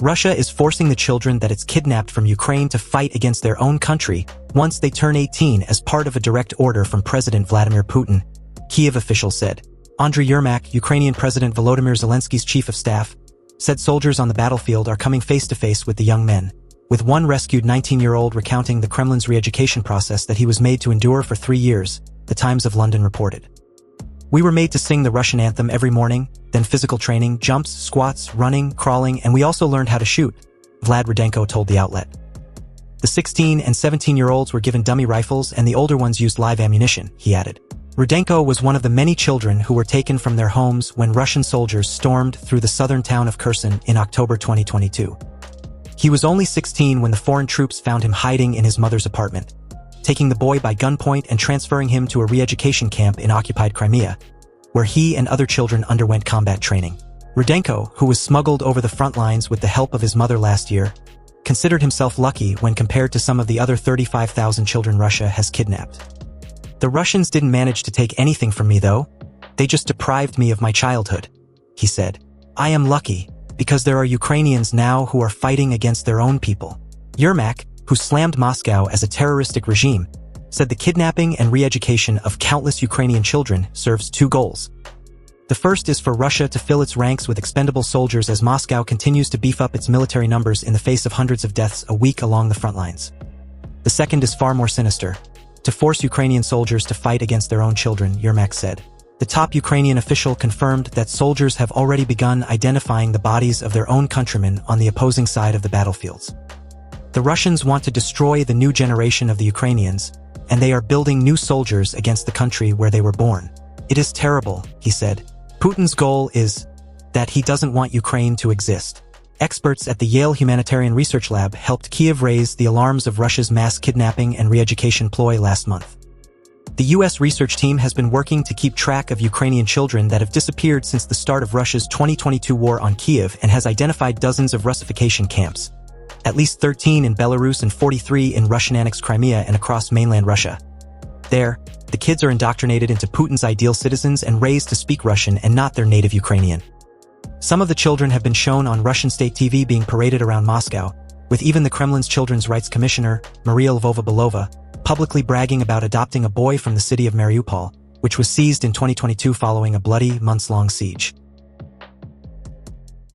Russia is forcing the children that it's kidnapped from Ukraine to fight against their own country once they turn 18 as part of a direct order from President Vladimir Putin, Kyiv officials said. Andriy Yermak, Ukrainian President Volodymyr Zelensky's chief of staff, said soldiers on the battlefield are coming face-to-face with the young men, with one rescued 19-year-old recounting the Kremlin's re-education process that he was made to endure for 3 years, the Times of London reported. "We were made to sing the Russian anthem every morning, then physical training, jumps, squats, running, crawling, and we also learned how to shoot," Vlad Rudenko told the outlet. The 16 and 17-year-olds were given dummy rifles and the older ones used live ammunition, he added. Rudenko was one of the many children who were taken from their homes when Russian soldiers stormed through the southern town of Kherson in October 2022. He was only 16 when the foreign troops found him hiding in his mother's apartment, taking the boy by gunpoint and transferring him to a re-education camp in occupied Crimea, where he and other children underwent combat training. Rudenko, who was smuggled over the front lines with the help of his mother last year, considered himself lucky when compared to some of the other 35,000 children Russia has kidnapped. "The Russians didn't manage to take anything from me, though. They just deprived me of my childhood," he said. "I am lucky, because there are Ukrainians now who are fighting against their own people." Yermak, who slammed Moscow as a terroristic regime, said the kidnapping and re-education of countless Ukrainian children serves two goals. The first is for Russia to fill its ranks with expendable soldiers as Moscow continues to beef up its military numbers in the face of hundreds of deaths a week along the front lines. The second is far more sinister: to force Ukrainian soldiers to fight against their own children, Yermak said. The top Ukrainian official confirmed that soldiers have already begun identifying the bodies of their own countrymen on the opposing side of the battlefields. The Russians want to destroy the new generation of the Ukrainians, and they are building new soldiers against the country where they were born. "It is terrible," he said. "Putin's goal is that he doesn't want Ukraine to exist." Experts at the Yale Humanitarian Research Lab helped Kyiv raise the alarms of Russia's mass kidnapping and re-education ploy last month. The U.S. research team has been working to keep track of Ukrainian children that have disappeared since the start of Russia's 2022 war on Kyiv and has identified dozens of Russification camps, at least 13 in Belarus and 43 in Russian-annexed Crimea and across mainland Russia. There, the kids are indoctrinated into Putin's ideal citizens and raised to speak Russian and not their native Ukrainian. Some of the children have been shown on Russian state TV being paraded around Moscow, with even the Kremlin's Children's Rights Commissioner, Maria Lvova-Belova, publicly bragging about adopting a boy from the city of Mariupol, which was seized in 2022 following a bloody, months-long siege.